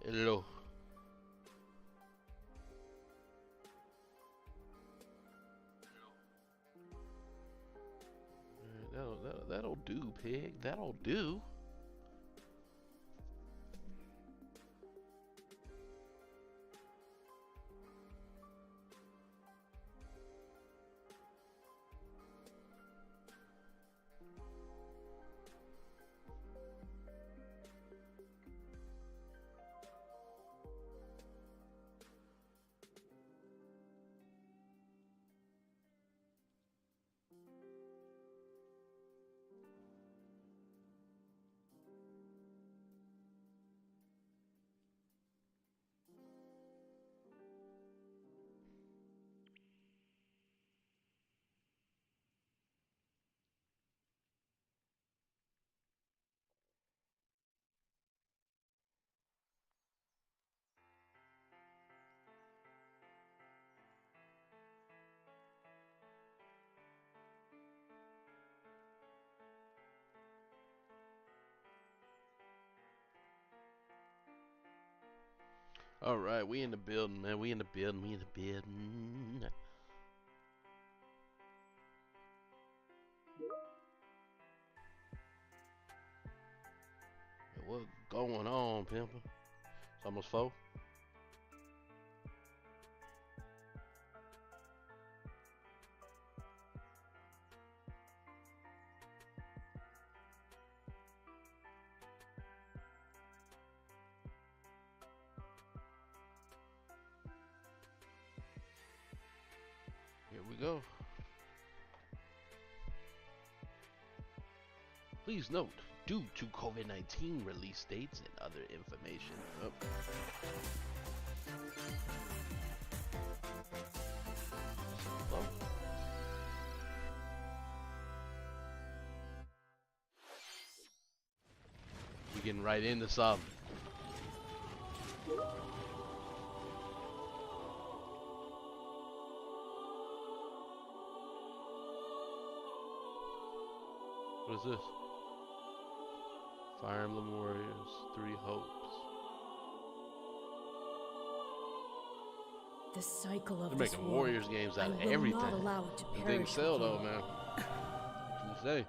Hello. That'll do, pig. That'll do. All right, we in the building, man. We in the building. We in the building. What's going on, pimpin'? It's almost 4. Here we go. Please note, due to COVID-19 release dates and other information. Oh. Oh. We getting right into something. What is this? Fire Emblem Warriors, 3 Hopes. The cycle of They're this making world, Warriors games out of I will everything. not allow it to The thing perish sell with though, you. man. What can you say?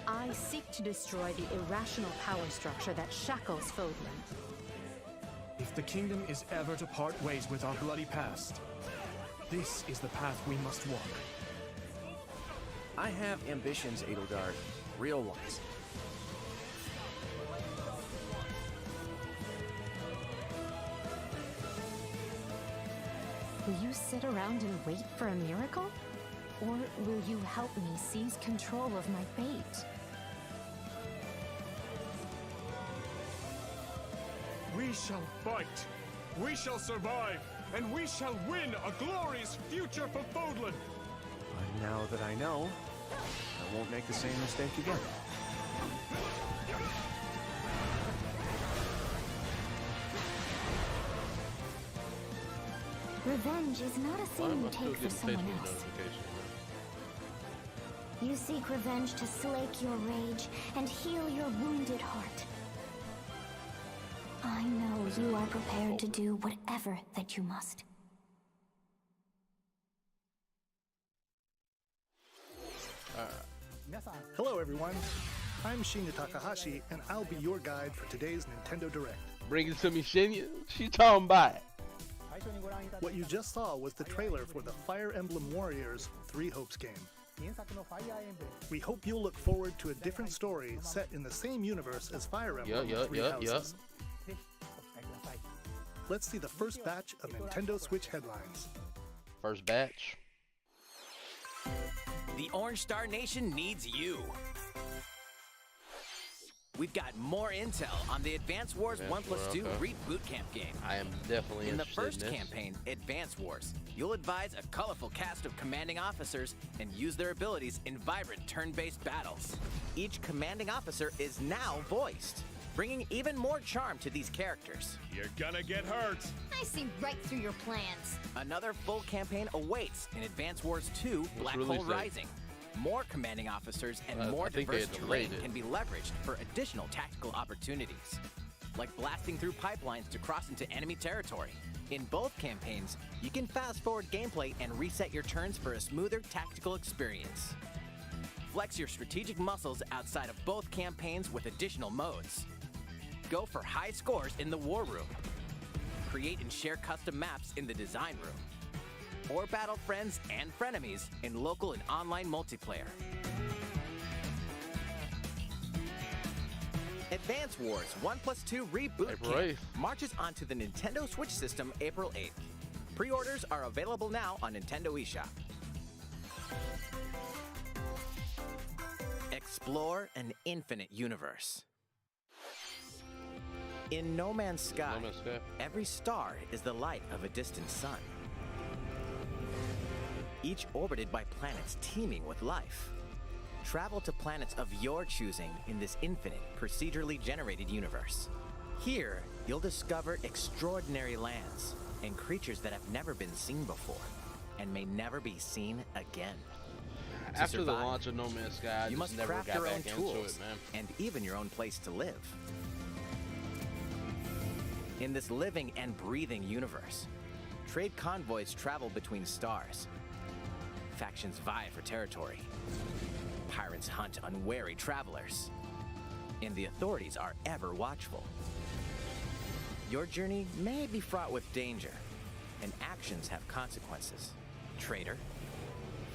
I seek to destroy the irrational power structure that shackles Fodlan. If the kingdom is ever to part ways with our bloody past, this is the path we must walk. I have ambitions, Edelgard. Real ones. Will you sit around and wait for a miracle? Or will you help me seize control of my fate? We shall fight. We shall survive. And we shall win a glorious future for Fodlan. But now that I know, I won't make the same mistake again. Revenge is not a Why thing am you I still take for getting someone Facebook else. notifications? You seek revenge to slake your rage and heal your wounded heart. I know you are prepared to do whatever that you must. Hello everyone, I'm Shinya Takahashi and I'll be your guide for today's Nintendo Direct. Bring it to me, Shinya. She talking about it. What you just saw was the trailer for the Fire Emblem Warriors 3 Hopes game. We hope you'll look forward to a different story set in the same universe as Fire Emblem Three Houses. Let's see the first batch of Nintendo Switch headlines. First batch. The Orange Star Nation needs you. We've got more intel on the Advance Wars Advance 1+2 War, okay. Reboot Camp game. I am definitely In the interested first in this. campaign, Advance Wars, you'll advise a colorful cast of commanding officers and use their abilities in vibrant turn-based battles. Each commanding officer is now voiced, bringing even more charm to these characters. You're gonna get hurt. I see right through your plans. Another full campaign awaits in Advance Wars 2 Black release Hole date? Rising. More commanding officers and I more think they diverse had delayed terrain it. can be leveraged for additional tactical opportunities, like blasting through pipelines to cross into enemy territory. In both campaigns, you can fast-forward gameplay and reset your turns for a smoother tactical experience. Flex your strategic muscles outside of both campaigns with additional modes. Go for high scores in the War Room. Create and share custom maps in the Design Room. Or battle friends and frenemies in local and online multiplayer. Advance Wars 1+2 Reboot April Camp 8th. marches onto the Nintendo Switch system April 8th. Pre-orders are available now on Nintendo eShop. Explore an infinite universe. In No Man's Sky, No Man's Sky. every star is the light of a distant sun, each orbited by planets teeming with life. Travel to planets of your choosing in this infinite, procedurally generated universe. Here, you'll discover extraordinary lands and creatures that have never been seen before and may never be seen again. To After the survive, launch of No Man's Sky, I you just must never craft got your own back into tools it, man. and even your own place to live. In this living and breathing universe, trade convoys travel between stars. Factions vie for territory. Pirates hunt unwary travelers. And the authorities are ever watchful. Your journey may be fraught with danger, and actions have consequences. Traitor,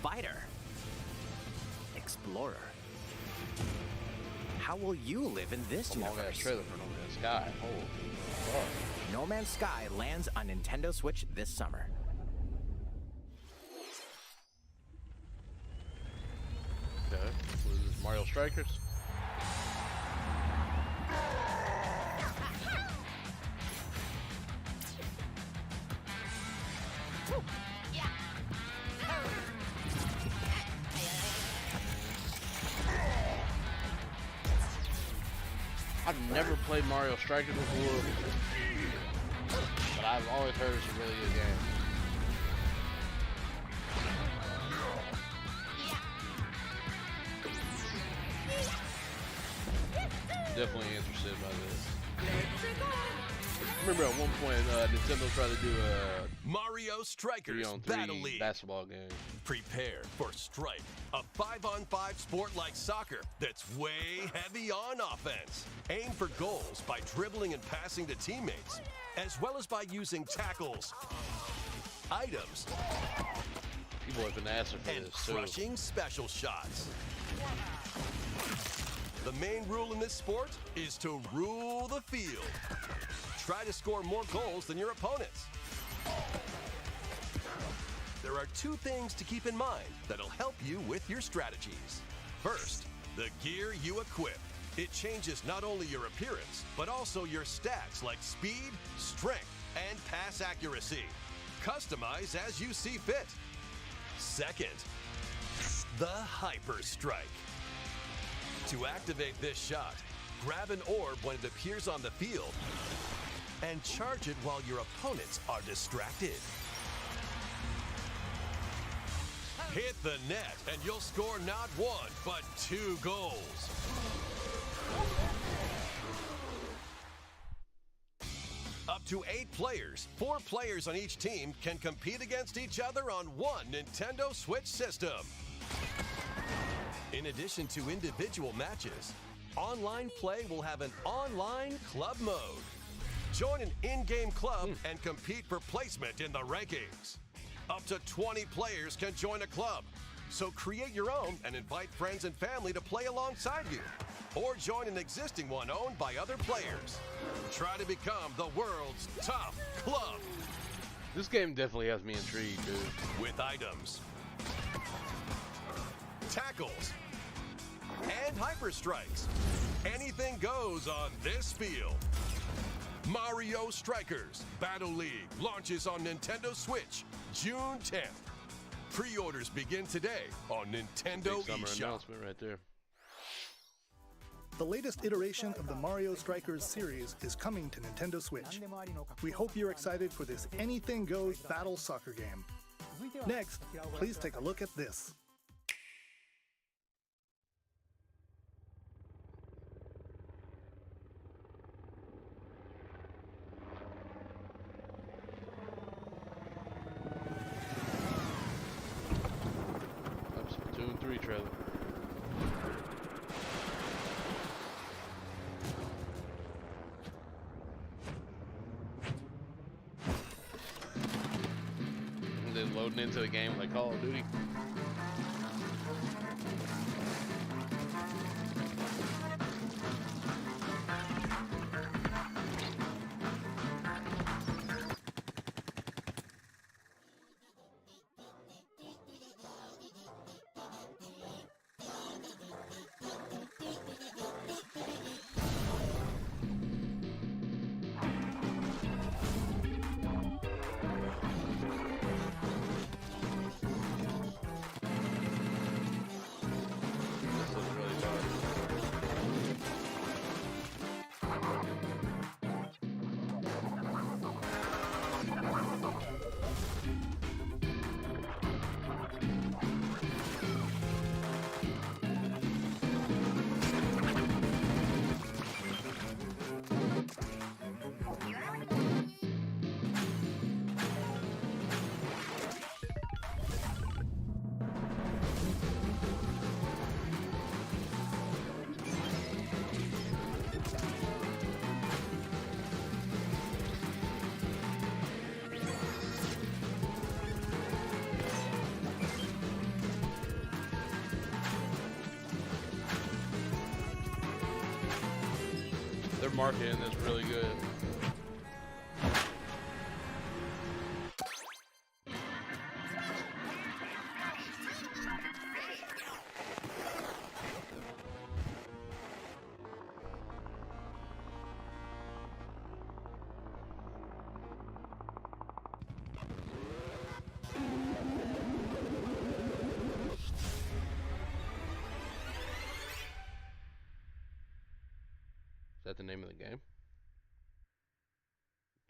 fighter, explorer. How will you live in this Long ass universe? trailer for No Man's Sky. Holy fuck. No Man's Sky lands on Nintendo Switch this summer. Okay. What is this, Mario Strikers? I've never played Mario Strikers before, but I've always heard it's a really good game. Definitely interested by this. Remember at one point Nintendo tried to do a Mario Strikers 3-on-3 Battle League. basketball game. Prepare for Strike, a 5-on-5 sport like soccer that's way heavy on offense. Aim for goals by dribbling and passing to teammates, as well as by using tackles, items, People have been asking for and this too. crushing special shots. The main rule in this sport is to rule the field. Try to score more goals than your opponents. There are two things to keep in mind that'll help you with your strategies. First, the gear you equip. It changes not only your appearance, but also your stats like speed, strength, and pass accuracy. Customize as you see fit. Second, the Hyper Strike. To activate this shot, grab an orb when it appears on the field and charge it while your opponents are distracted. Hit the net and you'll score not one, but 2 goals. Up to 8 players, 4 players on each team can compete against each other on one Nintendo Switch system. In addition to individual matches, online play will have an online club mode. Join an in-game club and compete for placement in the rankings. Up to 20 players can join a club, so create your own and invite friends and family to play alongside you. Or join an existing one owned by other players. Try to become the world's top club. This game definitely has me intrigued, dude. With items, tackles, and Hyper Strikes. Anything goes on this field. Mario Strikers Battle League launches on Nintendo Switch June 10th. Pre-orders begin today on Nintendo Big summer eShop. announcement right there. The latest iteration of the Mario Strikers series is coming to Nintendo Switch. We hope you're excited for this anything goes battle soccer game. Next, please take a look at this. Splatoon 3 trailer. And then loading into the game like Call of Duty. This looks really bad. Their marketing is really good. Is that the name of the game?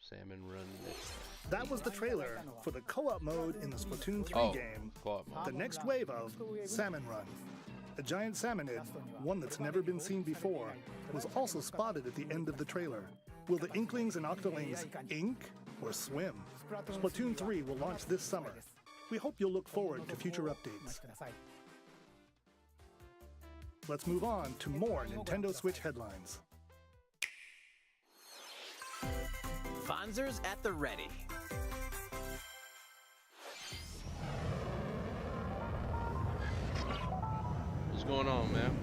Salmon Run. That was the trailer for the co-op mode in the Splatoon 3 Oh, game. co-op mode. The next wave of Salmon Run. A giant salmonid, one that's never been seen before, was also spotted at the end of the trailer. Will the Inklings and Octolings ink or swim? Splatoon 3 will launch this summer. We hope you'll look forward to future updates. Let's move on to more Nintendo Switch headlines. Fonzers at the ready. What's going on, man?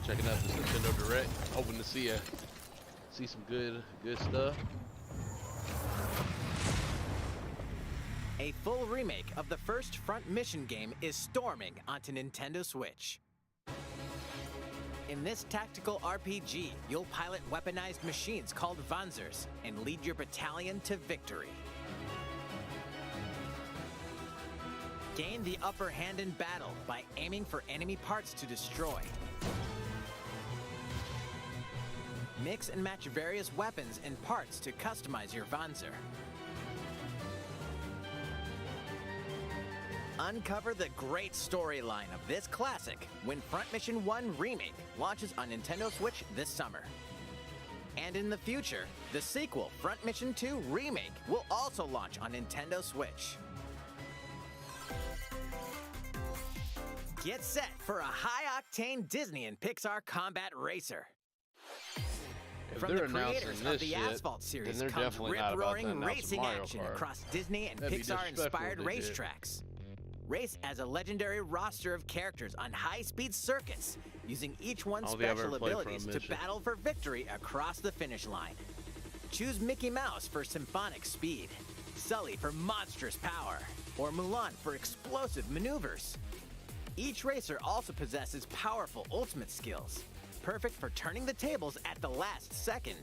Checking out this Nintendo Direct. Hoping to see some good stuff. A full remake of the first Front Mission game is storming onto Nintendo Switch. In this tactical RPG, you'll pilot weaponized machines called Fonzers and lead your battalion to victory. Gain the upper hand in battle by aiming for enemy parts to destroy. Mix and match various weapons and parts to customize your Fonzer. Uncover the great storyline of this classic when Front Mission 1 Remake launches on Nintendo Switch this summer. And in the future, the sequel, Front Mission 2 Remake, will also launch on Nintendo Switch. Get set for a high-octane Disney and Pixar combat racer. If From they're the creators announcing of this the shit, Asphalt then series they're comes definitely not about to rip-roaring announce racing Mario action Kart. across Disney and That'd be Pixar-inspired disrespectful if they did. racetracks. Race as a legendary roster of characters on high-speed circuits, using each one's I don't think I've special ever played for a abilities to mission. battle for victory across the finish line. Choose Mickey Mouse for symphonic speed, Sully for monstrous power, or Mulan for explosive maneuvers. Each racer also possesses powerful ultimate skills, perfect for turning the tables at the last second.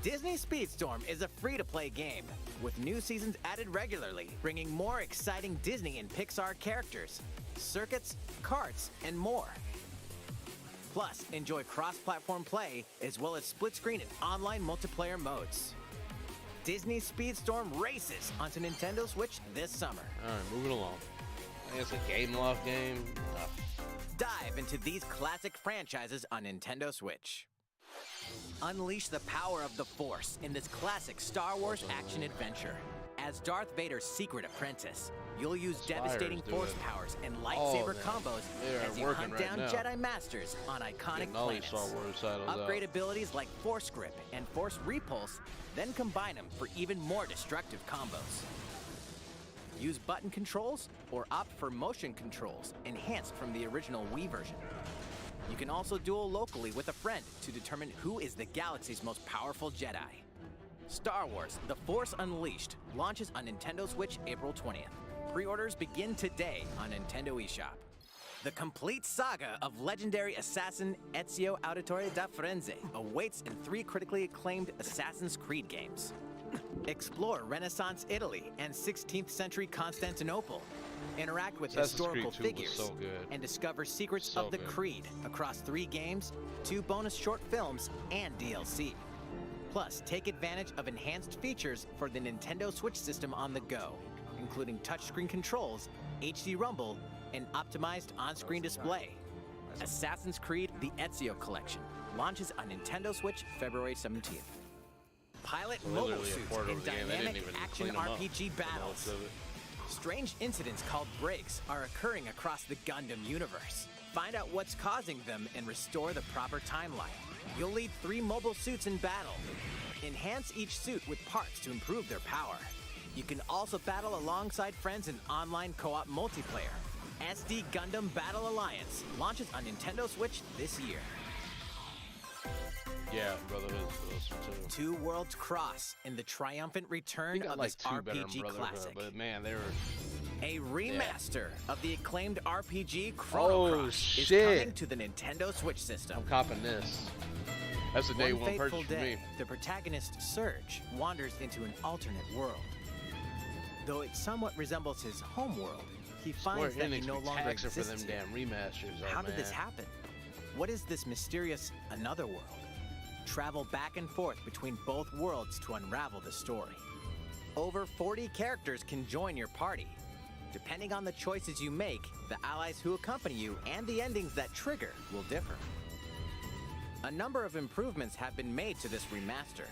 Disney Speedstorm is a free-to-play game, with new seasons added regularly, bringing more exciting Disney and Pixar characters, circuits, karts, and more. Plus, enjoy cross-platform play, as well as split-screen and online multiplayer modes. Disney Speedstorm races onto Nintendo Switch this summer. Alright, moving along. I think it's a Game Loft game. Dive into these classic franchises on Nintendo Switch. Unleash the power of the Force in this classic Star Wars action-adventure. As Darth Vader's secret apprentice, you'll use devastating Force powers and lightsaber combos as you hunt down Jedi Masters on iconic planets. Upgrade abilities like Force Grip and Force Repulse, then combine them for even more destructive combos. Use button controls or opt for motion controls, enhanced from the original Wii version. You can also duel locally with a friend to determine who is the galaxy's most powerful Jedi. Star Wars: The Force Unleashed launches on Nintendo Switch April 20th. Pre-orders begin today on Nintendo eShop. The complete saga of legendary assassin Ezio Auditore da Firenze awaits in 3 critically acclaimed Assassin's Creed games. Explore Renaissance Italy and 16th century Constantinople. Interact with historical figures and discover secrets of the Creed across 3 games, 2 bonus short films, and DLC. Plus, take advantage of enhanced features for the Nintendo Switch system on the go, including touchscreen controls, HD Rumble, and optimized on-screen display. Assassin's Creed: The Ezio Collection launches on Nintendo Switch February 17th. Pilot mobile suits in dynamic action RPG battles. Strange incidents called breaks are occurring across the Gundam universe. Find out what's causing them and restore the proper timeline. You'll lead 3 mobile suits in battle. Enhance each suit with parts to improve their power. You can also battle alongside friends in online co-op multiplayer. SD Gundam Battle Alliance launches on Nintendo Switch this year. Yeah, Brotherhood for those 2. 2 Worlds Cross in the triumphant return of this RPG classic. But man, they were a remaster of the acclaimed RPG Chrono Cross is coming to the Nintendo Switch system. I'm copping this. That's a day one purchase for me. The protagonist Surge wanders into an alternate world. Though it somewhat resembles his home world, he finds that he no longer exists for them damn remasters. How did this happen? What is this mysterious another world? Travel back and forth between both worlds to unravel the story. Over 40 characters can join your party. Depending on the choices you make, the allies who accompany you and the endings that trigger will differ. A number of improvements have been made to this remaster,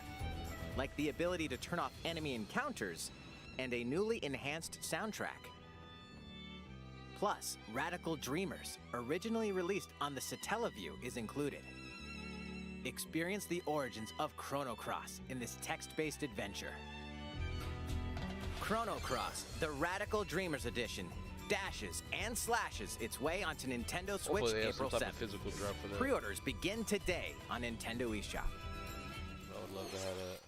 like the ability to turn off enemy encounters and a newly enhanced soundtrack. Plus, Radical Dreamers, originally released on the Satellaview, is included. Experience the origins of Chrono Cross in this text-based adventure. Chrono Cross, the Radical Dreamers Edition, dashes and slashes its way onto Nintendo Switch April 7th. Pre-orders begin today on Nintendo eShop. I would love to have that.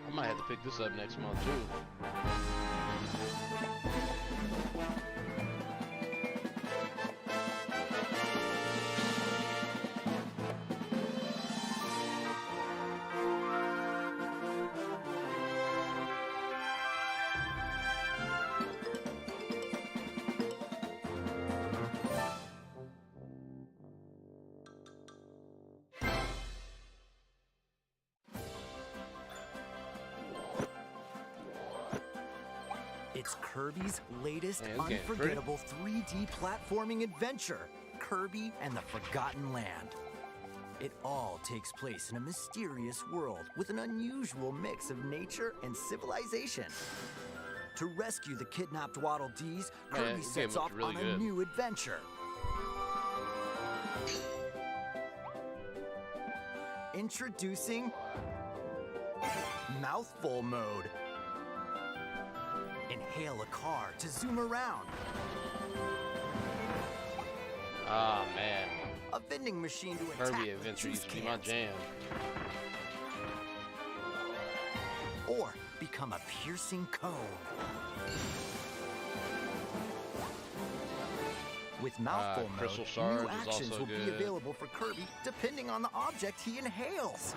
I might have to pick this up next month too. It's Kirby's latest unforgettable 3D platforming adventure, Kirby and the Forgotten Land. It all takes place in a mysterious world with an unusual mix of nature and civilization. To rescue the kidnapped Waddle Dees, Kirby sets off on a new adventure. Introducing Mouthful Mode. Inhale a car to zoom around. Ah, man. A vending machine to attack Kirby with Adventure juice used to be my cans. jam. Or become a piercing cone. With mouthful Crystal mode, Shards new is actions also will be good. available for Kirby depending on the object he inhales.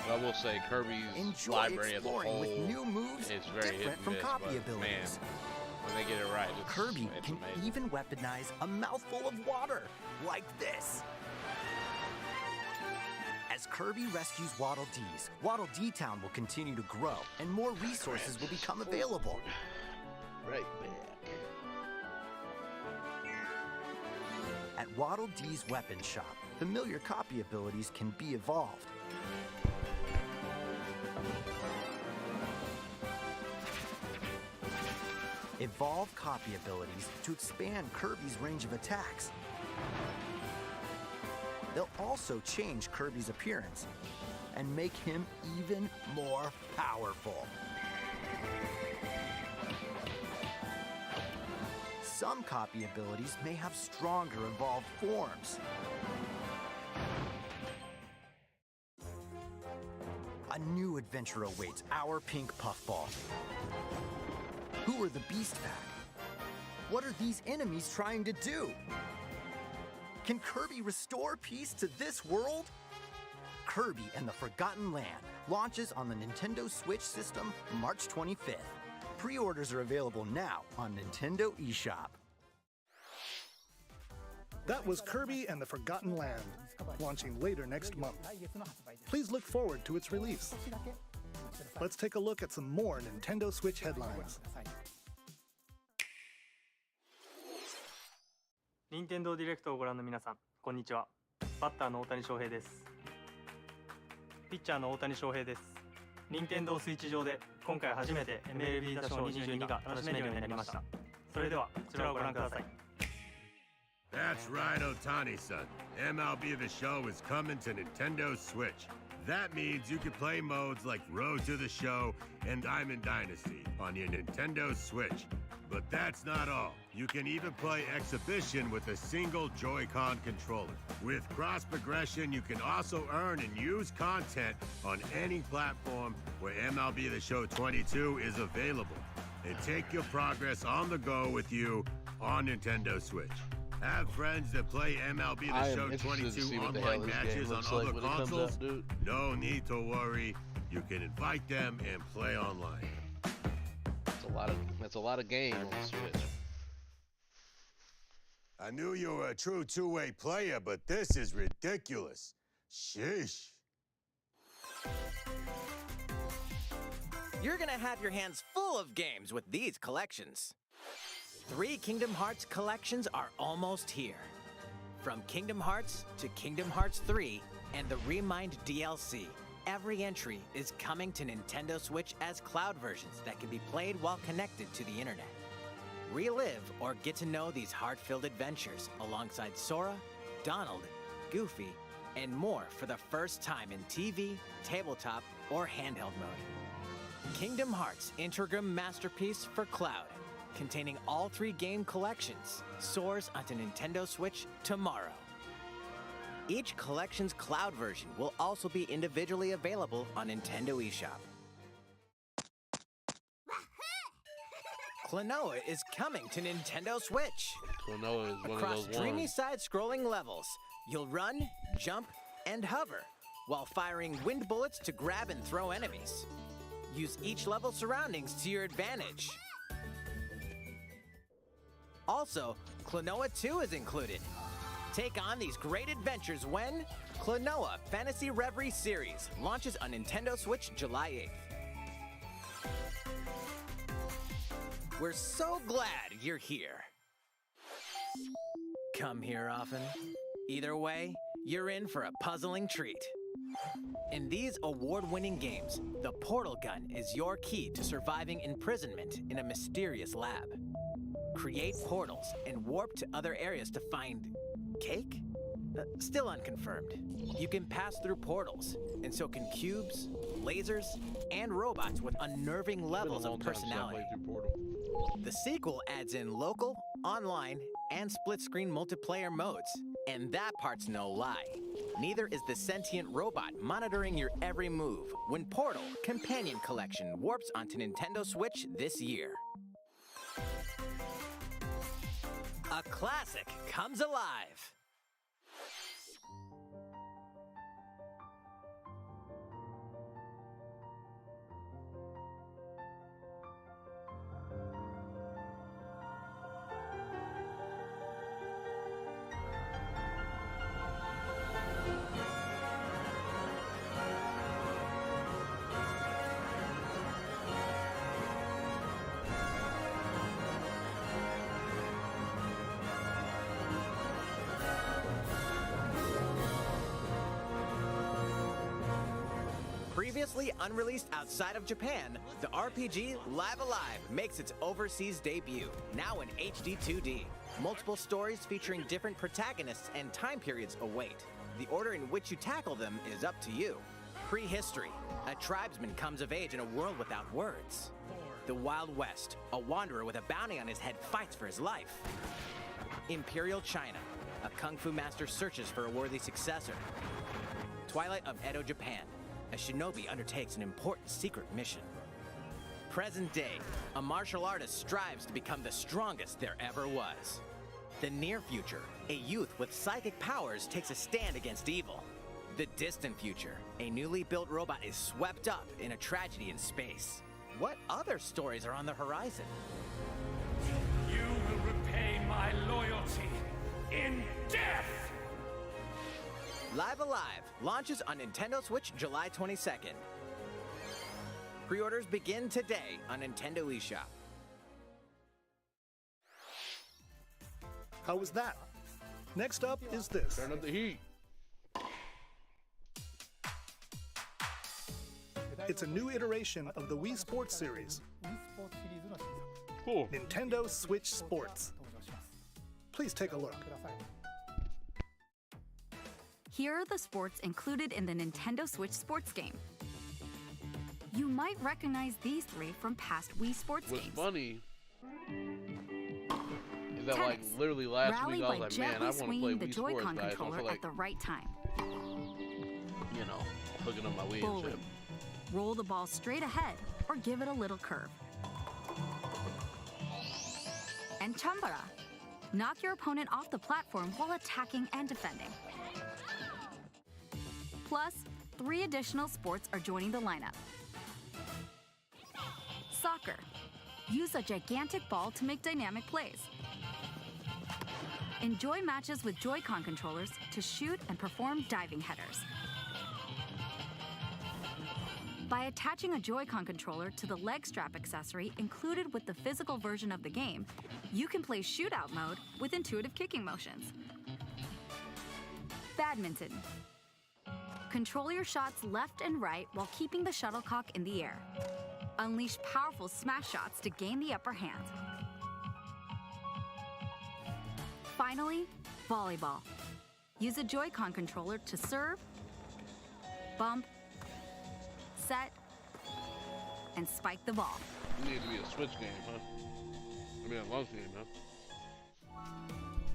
But I will say Kirby's Enjoy library as a exploring whole with new moves is very hit different and from miss, copy but abilities. man, when they get it right, Kirby it's can amazing. even weaponize a mouthful of water, like this. As Kirby rescues Waddle Dees, Waddle Dee Town will continue to grow, and more resources will become available. Right back. At Waddle Dee's weapon shop, familiar copy abilities can be evolved. Evolve copy abilities to expand Kirby's range of attacks. They'll also change Kirby's appearance and make him even more powerful. Some copy abilities may have stronger evolved forms. A new adventure awaits our pink puffball. Who are the Beast Pack? What are these enemies trying to do? Can Kirby restore peace to this world? Kirby and the Forgotten Land launches on the Nintendo Switch system March 25th. Pre-orders are available now on Nintendo eShop. That was Kirby and the Forgotten Land, launching later next month. Please look forward to its release. Let's take a look at some more Nintendo Switch headlines. 任天堂ディレクトをご覧の皆さん、こんにちは。バッターの大谷翔平です。ピッチャーの大谷翔平です。任天堂スイッチ上で今回初めて MLB 打賞22が楽しめるようになりました。それではこちらをご覧ください。 That's right, Otani-san. MLB The Show is coming to Nintendo Switch. That means you can play modes like Road to the Show and Diamond Dynasty on your Nintendo Switch. But that's not all. You can even play Exhibition with a single Joy-Con controller. With cross progression, you can also earn and use content on any platform where MLB The Show 22 is available. And take your progress on the go with you on Nintendo Switch. Have friends that play MLB The Show 22 online matches on other consoles? No need to worry. You can invite them and play online. That's a lot of games on the Switch. I knew you were a true two-way player, but this is ridiculous. Sheesh. You're gonna have your hands full of games with these collections. 3 Kingdom Hearts collections are almost here. From Kingdom Hearts to Kingdom Hearts 3 and the Remind DLC, every entry is coming to Nintendo Switch as cloud versions that can be played while connected to the internet. Relive or get to know these heart-filled adventures alongside Sora, Donald, Goofy, and more for the first time in TV, tabletop, or handheld mode. Kingdom Hearts Integrum Masterpiece for Cloud, containing all 3 game collections, soars onto Nintendo Switch tomorrow. Each collection's cloud version will also be individually available on Nintendo eShop. Klonoa is coming to Nintendo Switch. Klonoa is one Across of those dreamy ones. side-scrolling levels, you'll run, jump, and hover, while firing wind bullets to grab and throw enemies. Use each level's surroundings to your advantage. Also, Klonoa 2 is included. Take on these great adventures when Klonoa Fantasy Reverie Series launches on Nintendo Switch July 8th. We're so glad you're here. Come here often. Either way, you're in for a puzzling treat. In these award-winning games, the portal gun is your key to surviving imprisonment in a mysterious lab. Create portals and warp to other areas to find cake? Still unconfirmed. You can pass through portals, and so can cubes, lasers, and robots with unnerving levels of personality. The sequel adds in local, online, and split-screen multiplayer modes, and that part's no lie. Neither is the sentient robot monitoring your every move when Portal Companion Collection warps onto Nintendo Switch this year. A classic comes alive! Previously unreleased outside of Japan, the RPG Live Alive makes its overseas debut, now in HD 2D. Multiple stories featuring different protagonists and time periods await. The order in which you tackle them is up to you. Prehistory. A tribesman comes of age in a world without words. The Wild West. A wanderer with a bounty on his head fights for his life. Imperial China. A kung fu master searches for a worthy successor. Twilight of Edo, Japan. A shinobi undertakes an important secret mission. Present day, a martial artist strives to become the strongest there ever was. The near future, a youth with psychic powers takes a stand against evil. The distant future, a newly built robot is swept up in a tragedy in space. What other stories are on the horizon? You will repay my loyalty in death! Live Alive launches on Nintendo Switch July 22nd. Pre-orders begin today on Nintendo eShop. How was that? Next up is this. Turn up the heat. It's a new iteration of the Wii Sports series. Cool. Nintendo Switch Sports. Please take a look. Here are the sports included in the Nintendo Switch Sports game. You might recognize these three from past Wii Sports games. What's funny is that, like, literally last week I was like, man, I want to play Wii Sports, guys. I feel like, at the right time. you know, hooking up my Wii and Bowling. shit. Roll the ball straight ahead or give it a little curve. And Chambara. Knock your opponent off the platform while attacking and defending. Plus, 3 additional sports are joining the lineup. Soccer. Use a gigantic ball to make dynamic plays. Enjoy matches with Joy-Con controllers to shoot and perform diving headers. By attaching a Joy-Con controller to the leg strap accessory included with the physical version of the game, you can play shootout mode with intuitive kicking motions. Badminton. Control your shots left and right while keeping the shuttlecock in the air. Unleash powerful smash shots to gain the upper hand. Finally, volleyball. Use a Joy-Con controller to serve, bump, set, and spike the ball. It needs to be a Switch game, huh? I mean, a launch game, huh?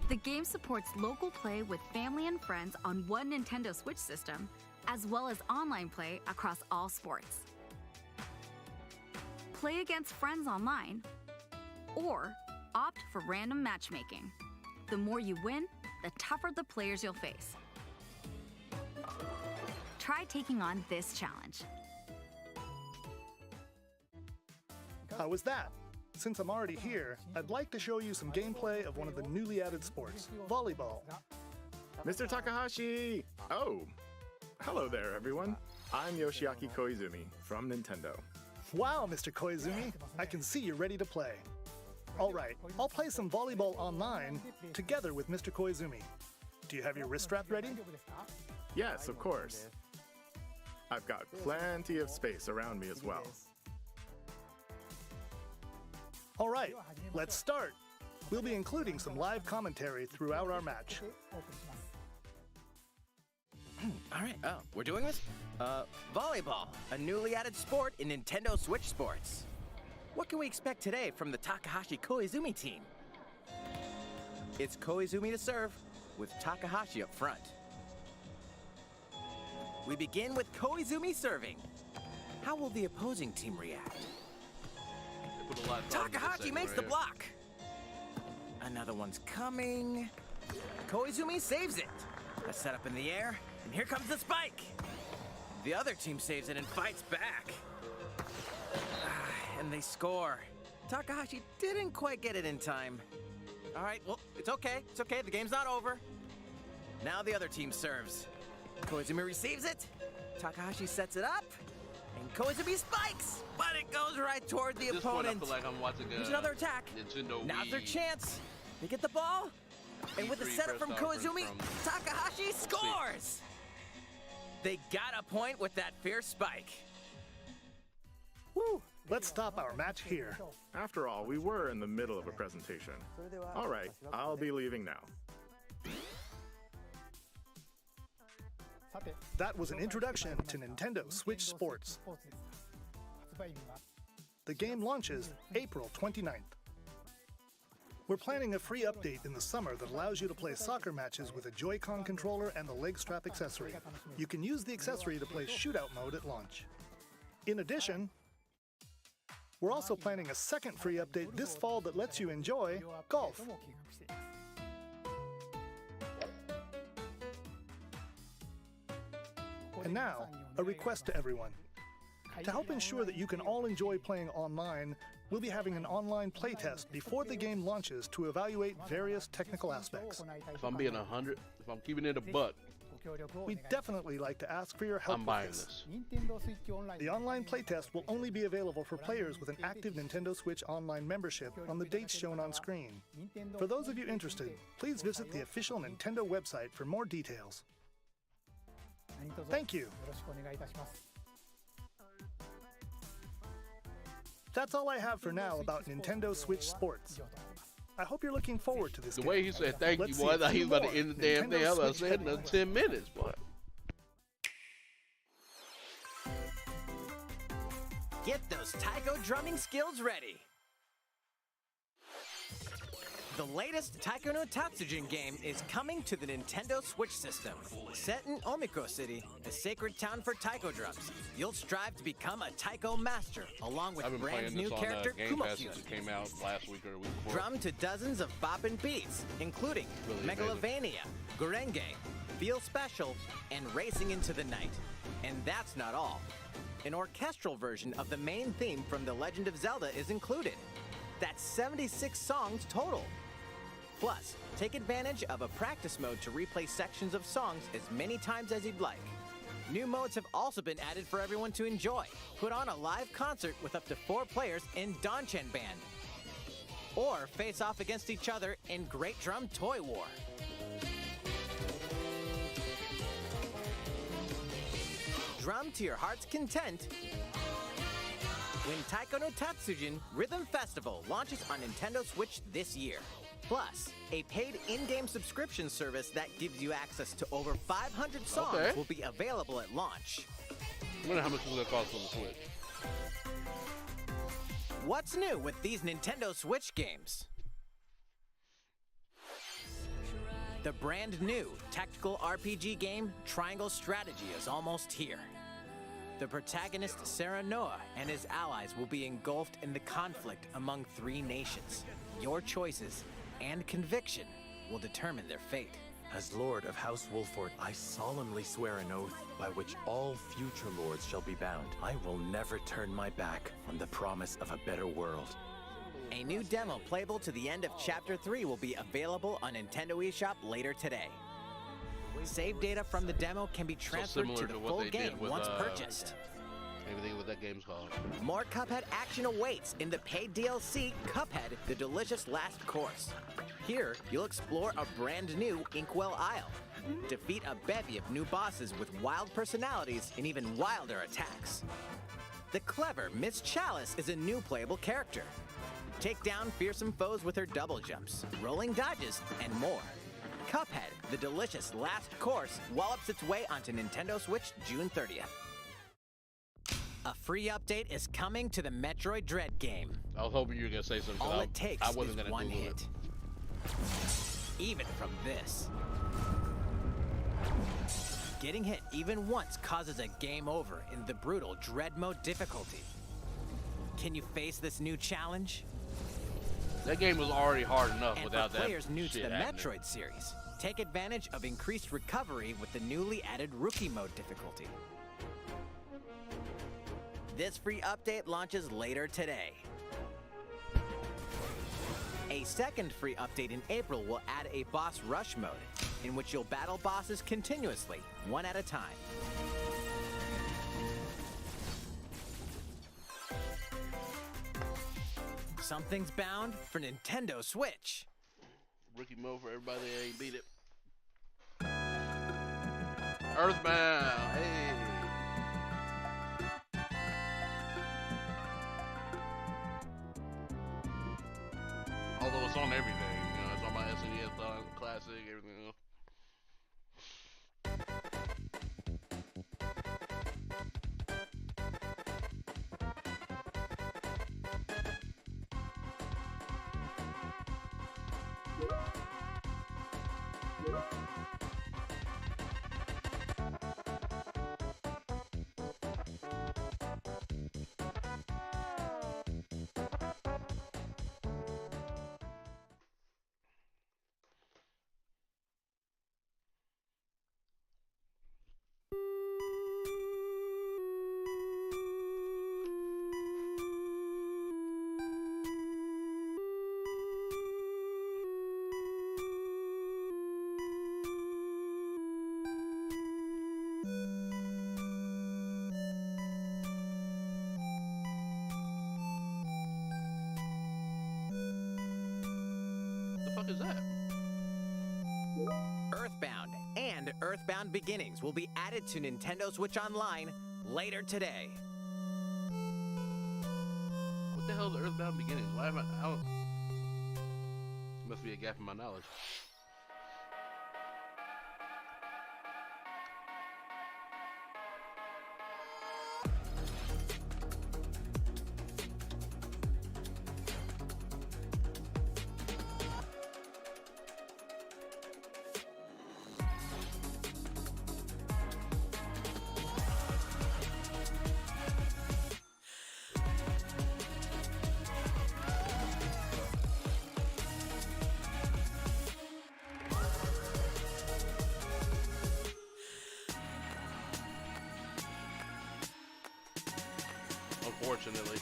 The game supports local play with family and friends on one Nintendo Switch system, as well as online play across all sports. Play against friends online, or opt for random matchmaking. The more you win, the tougher the players you'll face. Try taking on this challenge. How was that? Since I'm already here, I'd like to show you some gameplay of one of the newly added sports, volleyball. Mr. Takahashi! Oh, hello there, everyone. I'm Yoshiaki Koizumi from Nintendo. Wow, Mr. Koizumi, I can see you're ready to play. All right, I'll play some volleyball online together with Mr. Koizumi. Do you have your wrist strap ready? Yes, of course. I've got plenty of space around me as well. All right, let's start. We'll be including some live commentary throughout our match. All right. Oh, we're doing this? Volleyball, a newly added sport in Nintendo Switch Sports. What can we expect today from the Takahashi Koizumi team? It's Koizumi to serve, with Takahashi up front. We begin with Koizumi serving. How will the opposing team react? Takahashi makes the block. Another one's coming. Koizumi saves it. A setup in the air, and here comes the spike. The other team saves it and fights back. And they score. Takahashi didn't quite get it in time. All right, well, it's okay. It's okay. The game's not over. Now the other team serves. Koizumi receives it. Takahashi sets it up. And Koizumi spikes, but it goes right toward the opponent. I feel like I'm watching There's another attack. Now's their chance. They get the ball. And with the setup from Koizumi, Takahashi scores! They got a point with that fierce spike. Woo! Let's stop our match here. After all, we were in the middle of a presentation. All right, I'll be leaving now. That was an introduction to Nintendo Switch Sports. The game launches April 29th. We're planning a free update in the summer that allows you to play soccer matches with a Joy-Con controller and the leg strap accessory. You can use the accessory to play shootout mode at launch. In addition, we're also planning a second free update this fall that lets you enjoy golf. And now, a request to everyone. To help ensure that you can all enjoy playing online, we'll be having an online playtest before the game launches to evaluate various technical aspects. If I'm being 100, if I'm keeping it a buck, We'd definitely like to ask for your help I'm buying with this. The online playtest will only be available for players with an active Nintendo Switch Online membership on the dates shown on screen. For those of you interested, please visit the official Nintendo website for more details. Thank you. That's all I have for now about Nintendo Switch Sports. I hope you're looking forward to this The game. way he said thank you, Let's boy, see I thought he was about to more end the damn thing. I was about to say it in Nintendo 10 minutes, boy. Get those Taiko drumming skills ready. The latest Taiko no Tatsujin game is coming to the Nintendo Switch system. Set in Omiko City, a sacred town for taiko drums, you'll strive to become a taiko master, along with I've been brand playing new this on character Game Pass Kumo-kyun. since it came out last week or the week before. Drum to dozens of boppin' beats, including Really Megalovania, Gurenge, Feel Special, and Racing into the Night. And that's not all. An orchestral version of the main theme from The Legend of Zelda is included. That's 76 songs total. Plus, take advantage of a practice mode to replay sections of songs as many times as you'd like. New modes have also been added for everyone to enjoy. Put on a live concert with up to 4 players in Donchen Band. Or face off against each other in Great Drum Toy War. Drum to your heart's content when Taiko no Tatsujin Rhythm Festival launches on Nintendo Switch this year. Plus, a paid in-game subscription service that gives you access to over 500 songs will be available at launch. I wonder how much it's going to cost on the Switch. What's new with these Nintendo Switch games? The brand new tactical RPG game Triangle Strategy is almost here. The protagonist Sarah Noah and his allies will be engulfed in the conflict among 3 nations. Your choices and conviction will determine their fate. As Lord of House Wolford, I solemnly swear an oath by which all future lords shall be bound. I will never turn my back on the promise of a better world. A new demo playable to the end of Chapter 3 will be available on Nintendo eShop later today. Save data from the demo can be transferred to the full game once purchased. Everything what that game's called. More Cuphead action awaits in the paid DLC, Cuphead, The Delicious Last Course. Here, you'll explore a brand new Inkwell Isle, defeat a bevy of new bosses with wild personalities and even wilder attacks. The clever Miss Chalice is a new playable character. Take down fearsome foes with her double jumps, rolling dodges, and more. Cuphead, the delicious last course, wallops its way onto Nintendo Switch June 30th. A free update is coming to the Metroid Dread game. I was hoping you were going to say something. All it takes I wasn't is gonna one Google hit. Even from this. Getting hit even once causes a game over in the brutal Dread Mode difficulty. Can you face this new challenge? That game was already hard enough And without for that players new to shit the happening. Metroid series, take advantage of increased recovery with the newly added Rookie Mode difficulty. This free update launches later today. A second free update in April will add a boss rush mode, in which you'll battle bosses continuously, one at a time. Something's bound for Nintendo Switch. Rookie mode for everybody that ain't beat it. Earthbound, hey. Although it's on everything, you know, it's on my SNES, Classic, everything else. Is that? Earthbound and Earthbound Beginnings will be added to Nintendo Switch Online later today. What the hell is Earthbound Beginnings? Why am I don't... Must be a gap in my knowledge. Unfortunately.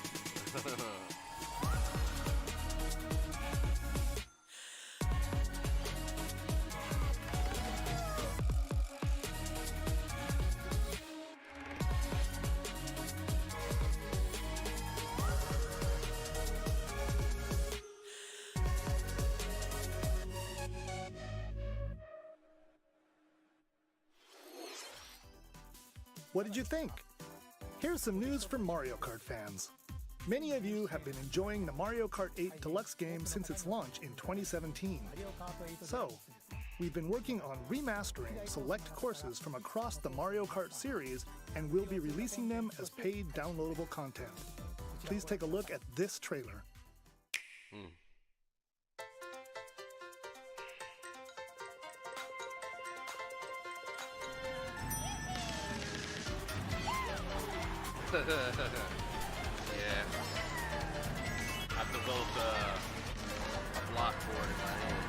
What did you think? Here's some news for Mario Kart fans. Many of you have been enjoying the Mario Kart 8 Deluxe game since its launch in 2017. So, we've been working on remastering select courses from across the Mario Kart series, and we'll be releasing them as paid downloadable content. Please take a look at this trailer. Yeah. I've developed a block for it in my head.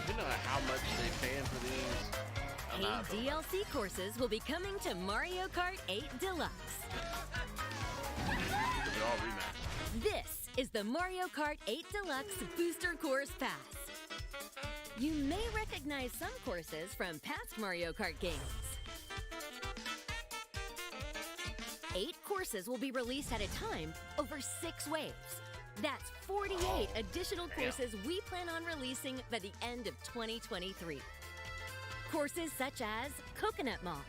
You know how much they paying for these? 8 DLC courses will be coming to Mario Kart 8 Deluxe. They're all remastered. This is the Mario Kart 8 Deluxe Booster Course Pass. You may recognize some courses from past Mario Kart games. 8 courses will be released at a time over 6 waves. That's 48 additional courses we plan on releasing by the end of 2023. Courses such as Coconut Mall.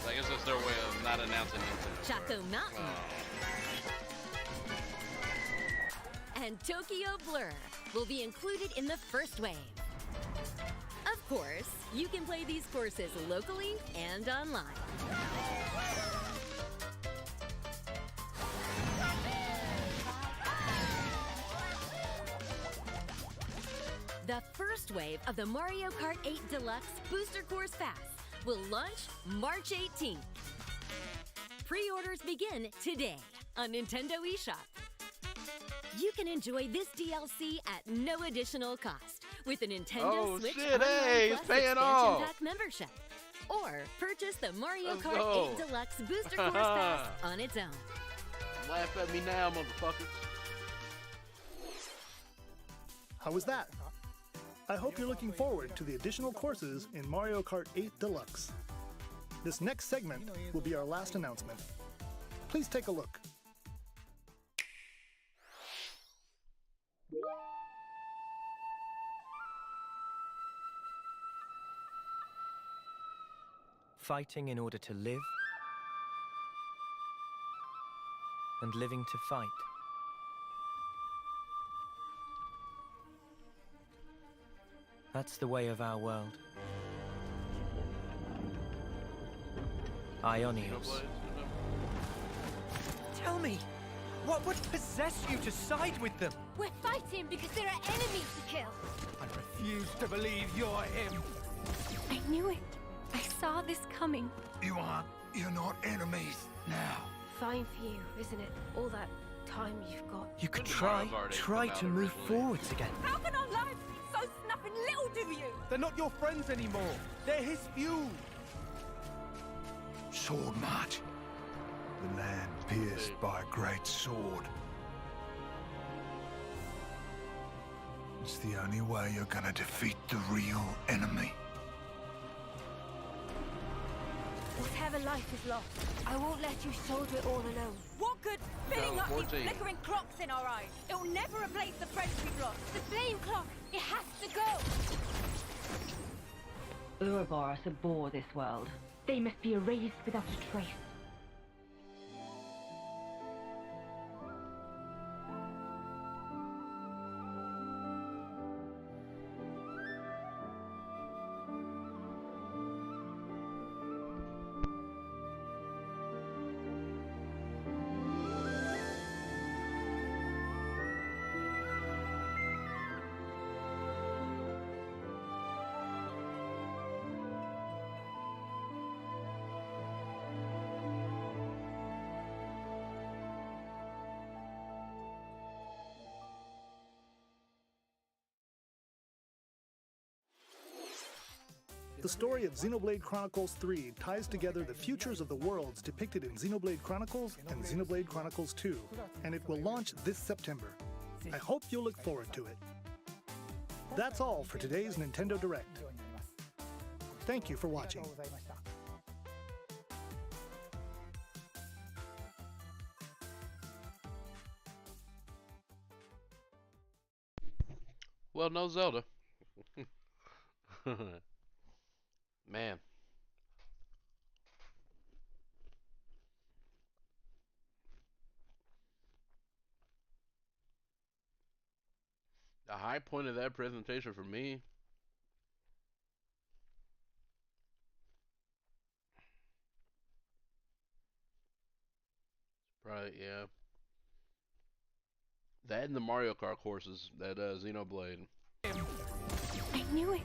I guess that's their way of not announcing it. Chaco Mountain. and Tokyo Blur will be included in the first wave. Of course, you can play these courses locally and online. The first wave of the Mario Kart 8 Deluxe Booster Course Pass will launch March 18th. Pre-orders begin today on Nintendo eShop. You can enjoy this DLC at no additional cost with a Nintendo Switch Online Plus Expansion Pack membership. Or purchase the Mario Kart 8 Deluxe Booster Course Pass on its own. Laugh at me now, motherfuckers. How was that? I hope you're looking forward to the additional courses in Mario Kart 8 Deluxe. This next segment will be our last announcement. Please take a look. Fighting in order to live, and living to fight. That's the way of our world. Ionios. Tell me, what would possess you to side with them? We're fighting because there are enemies to kill. I refuse to believe you're him. I knew it. I saw this coming. You're not enemies now. Fine for you, isn't it? All that time you've got. You could try to move forwards again. How can our lives be so snuffing little to you? They're not your friends anymore. They're his fuel. Sword march. The land pierced by a great sword. It's the only way you're gonna defeat the real enemy. Whatever life is lost, I won't let you shoulder it all alone. What good filling up these flickering clocks in our eyes? It'll never replace the friends we've lost. The flame clock, it has to go! Ouroboros abhor this world. They must be erased without a trace. The story of Xenoblade Chronicles 3 ties together the futures of the worlds depicted in Xenoblade Chronicles and Xenoblade Chronicles 2, and it will launch this September. I hope you'll look forward to it. That's all for today's Nintendo Direct. Thank you for watching. Well, no Zelda. Man. The high point of that presentation for me probably, yeah, that and the Mario Kart courses, that Xenoblade. I knew it.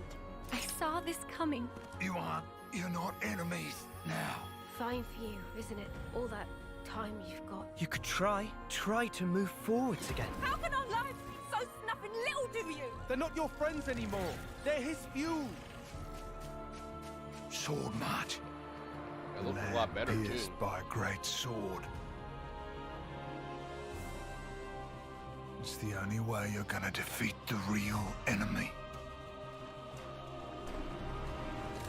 I saw this coming. You're not enemies now. Fine for you, isn't it? All that time you've got. You could try to move forwards again. How can our lives be so snuffing little to you? They're not your friends anymore. They're his fuel. Sword march. It looks a lot better pierced too. by a great sword. It's the only way you're gonna defeat the real enemy.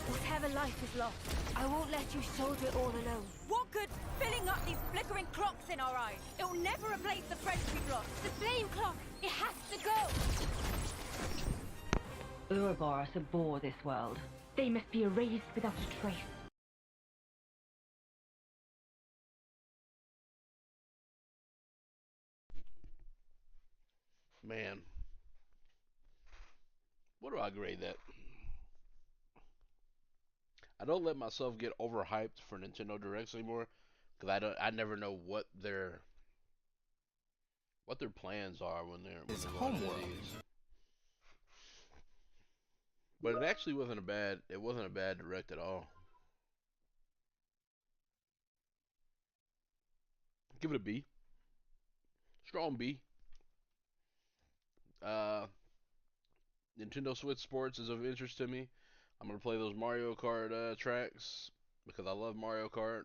Whatever life is lost, I won't let you shoulder it all alone. What good filling up these flickering clocks in our eyes? It'll never replace the friends we've lost. The flame clock, it has to go! Ouroboros abhor this world. They must be erased without a trace. Man, what do I grade that? I don't let myself get overhyped for Nintendo Directs anymore because I never know what their plans are when they're going to do these. But it actually wasn't a bad direct at all. Give it a B. Strong B. Uh, Nintendo Switch Sports is of interest to me. I'm gonna play those Mario Kart tracks because I love Mario Kart,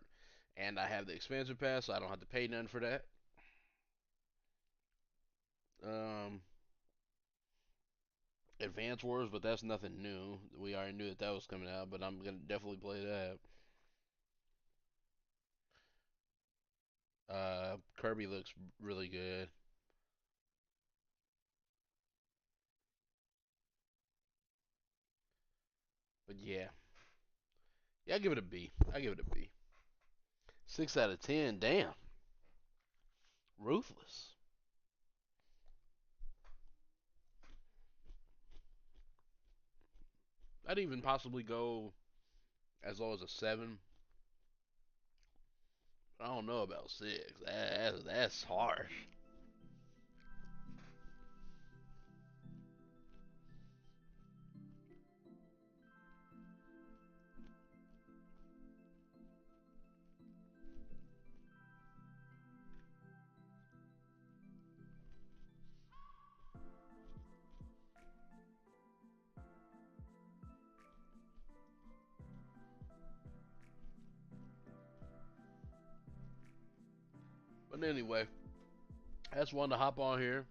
and I have the expansion pass, so I don't have to pay none for that. Um, Advance Wars, but that's nothing new. We already knew that was coming out, but I'm gonna definitely play that. Kirby looks really good. But yeah, I give it a B. I give it a B. 6 out of 10. Damn, ruthless. I'd even possibly go as low as a 7. I don't know about 6. That's harsh. But anyway, I just wanted to hop on here.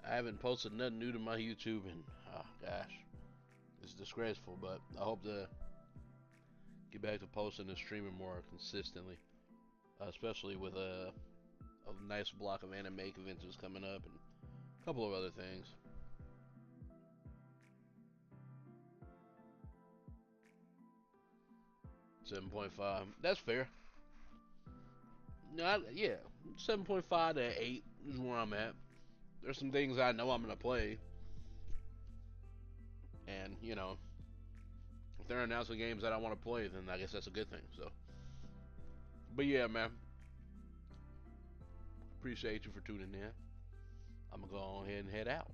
I haven't posted nothing new to my YouTube, and oh gosh, it's disgraceful. But I hope to get back to posting and streaming more consistently, especially with a nice block of anime conventions coming up and a couple of other things. 7.5. That's fair. No, yeah, 7.5 to 8 is where I'm at. There's some things I know I'm gonna play, and if they're announcing games that I want to play, then I guess that's a good thing. So, but yeah, man, appreciate you for tuning in. I'm gonna go ahead and head out.